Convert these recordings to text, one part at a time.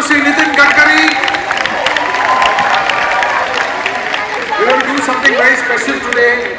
Shri Nitin Gadkari. We're going to do something very special today.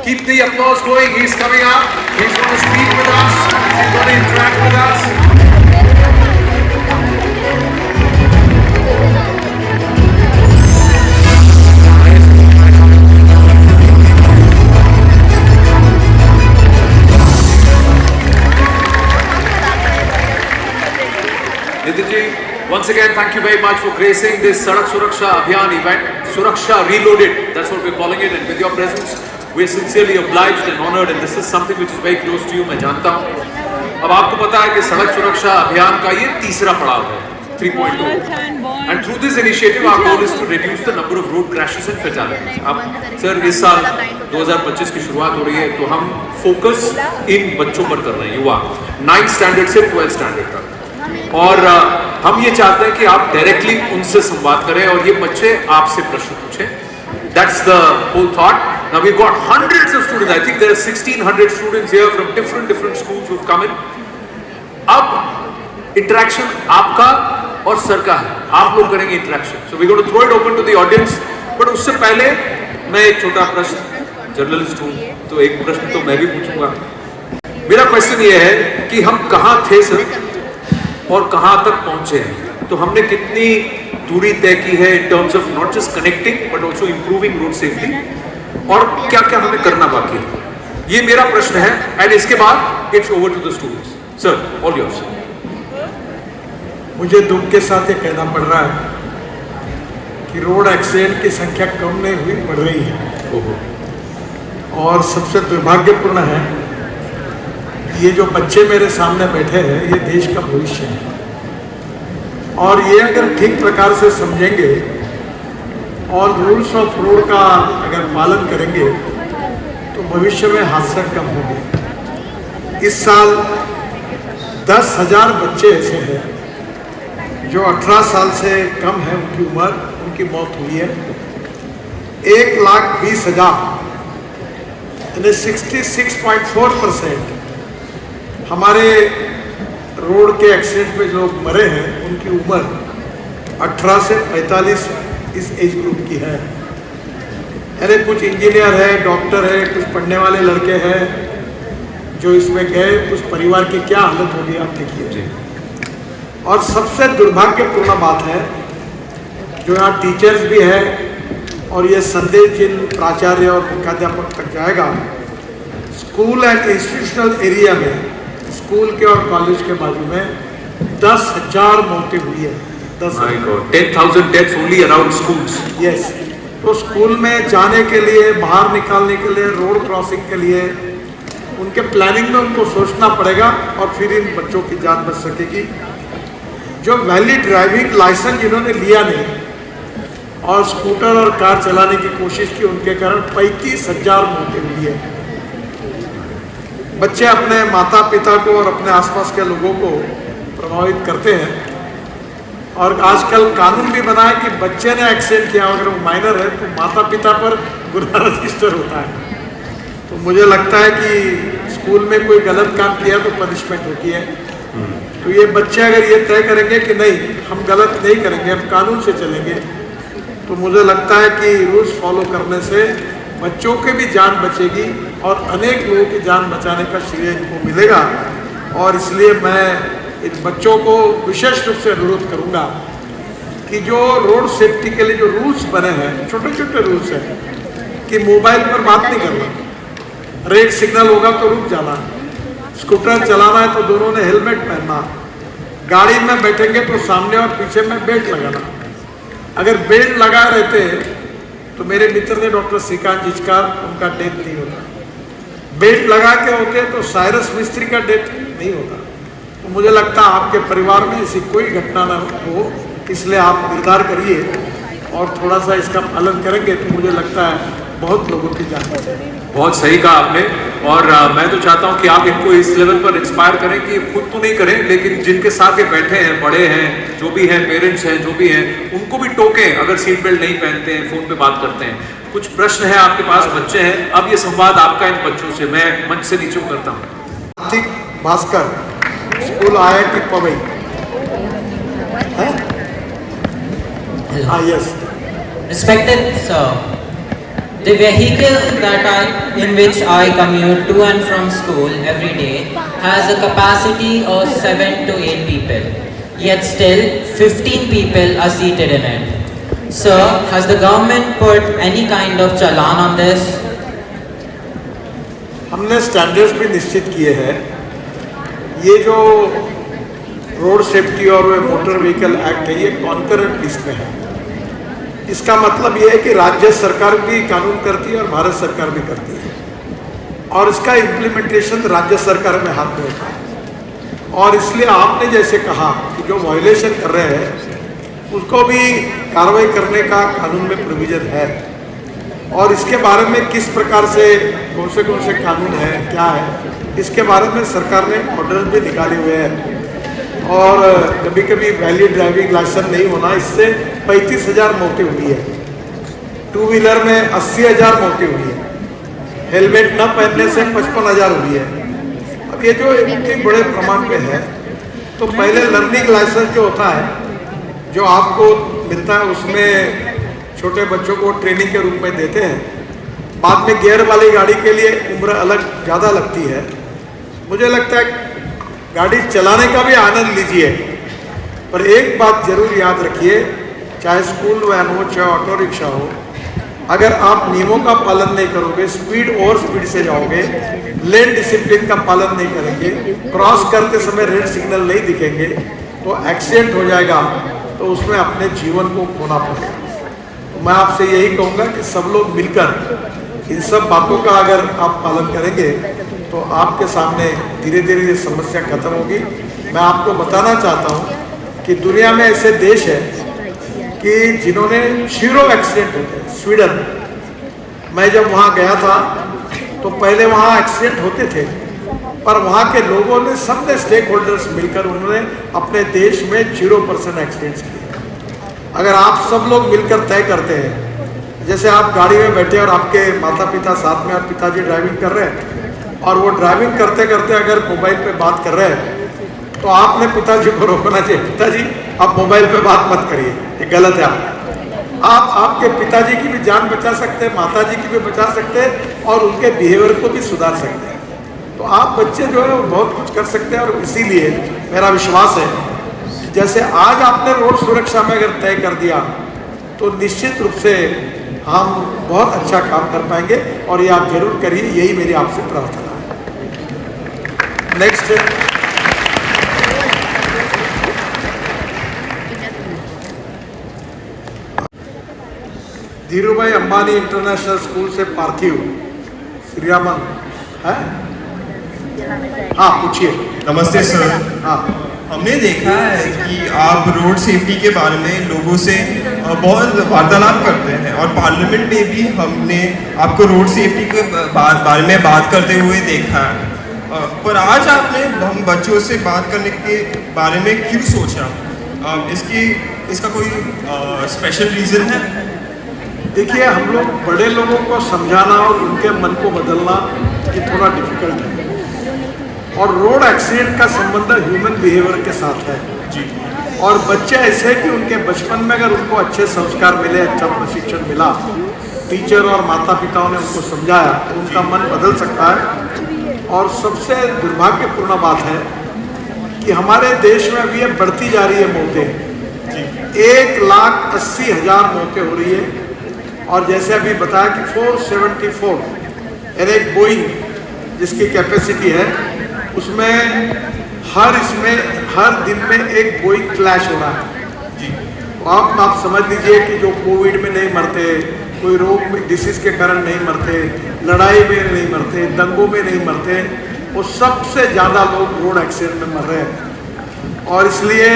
Keep the applause going. He's coming up. He's going to speak with us. He's going to interact with us. Nitin ji, once again, thank you very much for gracing this Sadak Suraksha Abhiyan event, Suraksha Reloaded, that's what we're calling it, and with your presence, we're sincerely obliged and honored, and this is something which is very close to you, मैं जानता हूँ. अब आपको पता है कि सड़क सुरक्षा अभियान का ये तीसरा पड़ाव है, 3.2. And through this initiative, our goal is to reduce the number of road crashes and fatalities. अब सर इस साल 2025 की शुरुआत हो रही है, तो हम फोकस इन बच्चों पर कर रहे हैं, युवा 9th स्टैंडर्ड से 12th स्टैंडर्ड तक. और हम ये चाहते हैं कि आप डायरेक्टली उनसे संवाद करें और ये बच्चे आपसे प्रश्न पूछें. That's the whole thought. Now we've got hundreds of students. I think there are 1600 students here from different schools who've come in. अब interaction आपका और सर का है. आप लोग करेंगे interaction. So we're going to throw it open to the audience. But उससे पहले मैं एक छोटा प्रश्न, जर्नलिस्ट हूँ तो एक प्रश्न तो मैं भी पूछूंगा. मेरा क्वेश्चन ये है कि हम कहाँ थे सर और कहां तक पहुंचे हैं. तो हमने कितनी दूरी तय की है in terms of not just connecting but also improving road safety, और क्या क्या हमें करना बाकी है, ये मेरा प्रश्न है. एंड इसके बाद it's over to the students. Sir, all yours. मुझे दुख के साथ ये कहना पड़ रहा है कि रोड एक्सीडेंट की संख्या कम नहीं हुई, बढ़ रही है. और सबसे दुर्भाग्यपूर्ण है, ये जो बच्चे मेरे सामने बैठे हैं ये देश का भविष्य है, और ये अगर ठीक प्रकार से समझेंगे और रूल्स ऑफ रोड का अगर पालन करेंगे तो भविष्य में हादसे कम होंगे. इस साल 10,000 बच्चे ऐसे हैं जो 18 साल से कम है उनकी उम्र, उनकी मौत हुई है. 1,20,000 यानी 66.4% हमारे रोड के एक्सीडेंट में जो मरे हैं उनकी उम्र 18 से 45 इस एज ग्रुप की है. अरे कुछ इंजीनियर है, डॉक्टर है, कुछ पढ़ने वाले लड़के हैं जो इसमें गए, उस परिवार की क्या हालत होगी आप देखिए. और सबसे दुर्भाग्यपूर्ण बात है जो यहाँ टीचर्स भी है, और ये संदेश जिन प्राचार्य और मुख्याध्यापक तक जाएगा, स्कूल एंड इंस्टीट्यूशनल एरिया में, स्कूल के और कॉलेज के बाजू में 10,000 मौतें हुई है. 10,000 deaths only around schools. Yes. तो स्कूल में जाने के लिए, बाहर निकालने के लिए, रोड क्रॉसिंग के लिए उनके प्लानिंग में उनको सोचना पड़ेगा, और फिर इन बच्चों की जान बच सकेगी. जो वैलिड ड्राइविंग लाइसेंस जिन्होंने लिया नहीं और स्कूटर और कार चलाने की कोशिश की, उनके कारण 35,000 मौतें हुई है. बच्चे अपने माता पिता को और अपने आसपास के लोगों को प्रभावित करते हैं, और आजकल कानून भी बना है कि बच्चे ने एक्सीडेंट किया अगर वो माइनर है तो माता पिता पर गुनाह रजिस्टर होता है. तो मुझे लगता है कि स्कूल में कोई गलत काम किया तो पनिशमेंट होती है. तो ये बच्चे अगर ये तय करेंगे कि नहीं हम गलत नहीं करेंगे, हम कानून से चलेंगे, तो मुझे लगता है कि रूल्स फॉलो करने से बच्चों के भी जान बचेगी और अनेक लोगों की जान बचाने का श्रेय इनको मिलेगा. और इसलिए मैं इन बच्चों को विशेष रूप से अनुरोध करूंगा कि जो रोड सेफ्टी के लिए जो रूल्स बने हैं, छोटे छोटे रूल्स हैं कि मोबाइल पर बात नहीं करना, रेड सिग्नल होगा तो रुक जाना, स्कूटर चलाना है तो दोनों ने हेलमेट पहनना, गाड़ी में बैठेंगे तो सामने और पीछे में बेल्ट लगाना. अगर बेल्ट लगा रहते तो मेरे मित्र ने डॉक्टर श्रीकांत जिचकार, उनका डेथ नहीं होता. बेल्ट लगा के होते तो साइरस मिस्त्री का डेथ नहीं होता. तो मुझे लगता है आपके परिवार में ऐसी कोई घटना न हो, इसलिए आप निर्धार करिए और थोड़ा सा इसका पालन करेंगे तो मुझे लगता है बहुत लोगों की जान बचेगी. बहुत सही कहा आपने, और मैं तो चाहता हूं कि आप इनको इस लेवल पर इंस्पायर करें कि खुद तो नहीं करें, लेकिन जिनके साथ ये बैठे हैं, बड़े हैं, जो भी हैं, पेरेंट्स हैं, जो भी हैं, उनको भी टोकें अगर सीट बेल्ट नहीं पहनते हैं, फोन पे बात करते हैं. कुछ प्रश्न है आपके पास, बच्चे हैं, अब ये संवाद आपका इन बच्चों से. मैं मंच से नीचे करता हूँ. Bhaskar, school IIT Powai. हाँ yes Respected sir, the vehicle in which I commute to and from school every day has a capacity of 7 to 8 people. Yet still, 15 people are seated in it. Sir, has the government put any kind of challan on this? हमने standards भी निश्चित किए हैं। ये जो road safety और motor vehicle act है ये कॉन्करेंट लिस्ट में है। इसका मतलब ये है कि राज्य सरकार भी कानून करती है और भारत सरकार भी करती है और इसका इम्प्लीमेंटेशन राज्य सरकार में हाथ में होता है। और इसलिए आपने जैसे कहा कि जो वायलेशन कर रहे हैं उसको भी कार्रवाई करने का कानून में प्रोविजन है और इसके बारे में किस प्रकार से कौन से कानून है क्या है इसके बारे में सरकार ने ऑर्डर भी निकाले हुए हैं। और कभी कभी वैलिड ड्राइविंग लाइसेंस नहीं होना इससे 35,000 मौतें हुई है, 2 व्हीलर में 80,000 मौतें हुई है, हेलमेट न पहनने से 55,000 हुई है। अब ये जो इतने बड़े प्रमाण पे है तो पहले लर्निंग लाइसेंस जो होता है जो आपको मिलता है उसमें छोटे बच्चों को ट्रेनिंग के रूप में देते हैं। बाद में गियर वाली गाड़ी के लिए उम्र अलग ज़्यादा लगती है। मुझे लगता है गाड़ी चलाने का भी आनंद लीजिए पर एक बात जरूर याद रखिए, चाहे स्कूल वैन हो चाहे ऑटो रिक्शा हो, अगर आप नियमों का पालन नहीं करोगे, स्पीड ओवर स्पीड से जाओगे, लेन डिसिप्लिन का पालन नहीं करेंगे, क्रॉस करते समय रेड सिग्नल नहीं दिखेंगे तो एक्सीडेंट हो जाएगा तो उसमें अपने जीवन को खोना पड़ेगा। तो मैं आपसे यही कहूँगा कि सब लोग मिलकर इन सब बातों का अगर आप पालन करेंगे तो आपके सामने धीरे धीरे ये समस्या खत्म होगी। मैं आपको बताना चाहता हूँ कि दुनिया में ऐसे देश है कि जिन्होंने 0 एक्सीडेंट होते हैं। स्वीडन, मैं जब वहाँ गया था तो पहले वहाँ एक्सीडेंट होते थे पर वहाँ के लोगों ने सबने स्टेक होल्डर्स मिलकर उन्होंने अपने देश में 0% एक्सीडेंट्स किए। अगर आप सब लोग मिलकर तय करते हैं, जैसे आप गाड़ी में बैठे और आपके माता पिता साथ में और पिताजी ड्राइविंग कर रहे हैं और वो ड्राइविंग करते करते अगर मोबाइल पे बात कर रहे हैं तो आपने पिताजी को रोकना चाहिए, पिताजी आप मोबाइल पे बात मत करिए, ये गलत है। आप आपके पिताजी की भी जान बचा सकते हैं, माताजी की भी बचा सकते हैं और उनके बिहेवियर को भी सुधार सकते हैं। तो आप बच्चे जो है वो बहुत कुछ कर सकते हैं और इसीलिए मेरा विश्वास है जैसे आज आपने रोड सुरक्षा में अगर तय कर दिया तो निश्चित रूप से हम बहुत अच्छा काम कर पाएंगे और ये आप जरूर करिए, यही मेरी आपसे प्रार्थना है। Next Dhirubhai Ambani international school से पार्थिव श्रीरामन है। हाँ पूछिए। नमस्ते सर। हाँ हमने देखा है कि आप रोड सेफ्टी के बारे में लोगों से बहुत वार्तालाप करते हैं और पार्लियामेंट में भी हमने आपको रोड सेफ्टी के बारे में बात करते हुए देखा है। पर आज आपने हम बच्चों से बात करने के बारे में क्यों सोचा? इसका कोई स्पेशल रीज़न है? देखिए, हम लोग बड़े लोगों को समझाना और उनके मन को बदलना ये थोड़ा डिफिकल्ट है और रोड एक्सीडेंट का संबंध ह्यूमन बिहेवियर के साथ है जी। और बच्चे ऐसे हैं कि उनके बचपन में अगर उनको अच्छे संस्कार मिले, अच्छा प्रशिक्षण मिला, टीचर और माता पिताओं ने उनको समझाया तो उनका मन बदल सकता है। और सबसे दुर्भाग्यपूर्ण बात है कि हमारे देश में अभी ये बढ़ती जा रही है मौतें, 1,80,000 मौतें हो रही है। और जैसे अभी बताया कि 474 यानी एक बोइंग जिसकी कैपेसिटी है उसमें हर दिन में एक बोइंग क्लैश हो रहा है जी। तो आप समझ लीजिए कि जो कोविड में नहीं मरते, कोई रोग में डिसीज के कारण नहीं मरते, लड़ाई में नहीं मरते, दंगों में नहीं मरते, वो सबसे ज़्यादा लोग रोड एक्सीडेंट में मर रहे हैं। और इसलिए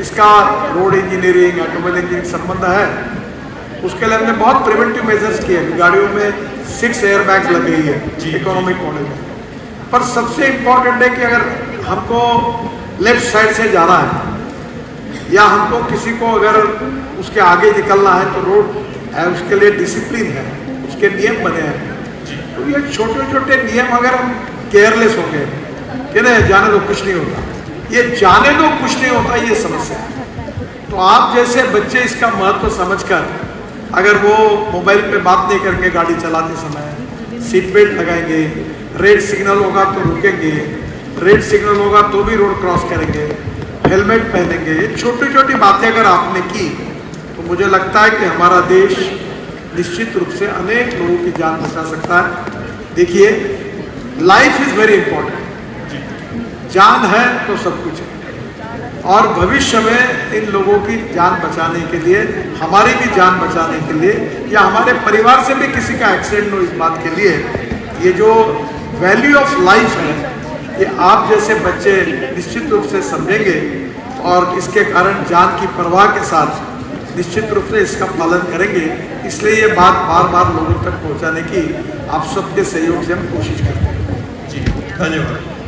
इसका रोड इंजीनियरिंग, ऑटोमोबाइल इंजीनियरिंग संबंध है। उसके लिए हमने बहुत प्रिवेंटिव मेजर्स किए हैं। गाड़ियों में 6 एयर बैग्स लगे ही है इकोनॉमिक मॉडल में। पर सबसे इम्पोर्टेंट है कि अगर हमको लेफ्ट साइड से जाना है या हमको किसी को अगर उसके आगे निकलना है तो रोड है, उसके लिए डिसिप्लिन है, उसके नियम बने हैं। तो ये छोटे छोटे नियम अगर हम केयरलेस हो गए कि नहीं जाने दो कुछ नहीं होता, ये जाने दो कुछ नहीं होता, ये समस्या है। तो आप जैसे बच्चे इसका महत्व समझकर अगर वो मोबाइल पे बात नहीं करेंगे गाड़ी चलाते समय, सीट बेल्ट लगाएंगे, रेड सिग्नल होगा तो रुकेंगे, रेड सिग्नल होगा तो भी रोड क्रॉस करेंगे, हेलमेट पहनेंगे, ये छोटी छोटी बातें अगर आपने की तो मुझे लगता है कि हमारा देश निश्चित रूप से अनेक लोगों की जान बचा सकता है। देखिए, लाइफ इज वेरी इंपॉर्टेंट, जान है तो सब कुछ है, और भविष्य में इन लोगों की जान बचाने के लिए, हमारी भी जान बचाने के लिए, या हमारे परिवार से भी किसी का एक्सीडेंट हो इस बात के लिए, ये जो वैल्यू ऑफ लाइफ है ये आप जैसे बच्चे निश्चित रूप से समझेंगे और इसके कारण जान की परवाह के साथ निश्चित रूप से इसका पालन करेंगे। इसलिए ये बात बार बार लोगों तक पहुंचाने की आप सबके सहयोग से हम कोशिश करते हैं। जी, धन्यवाद।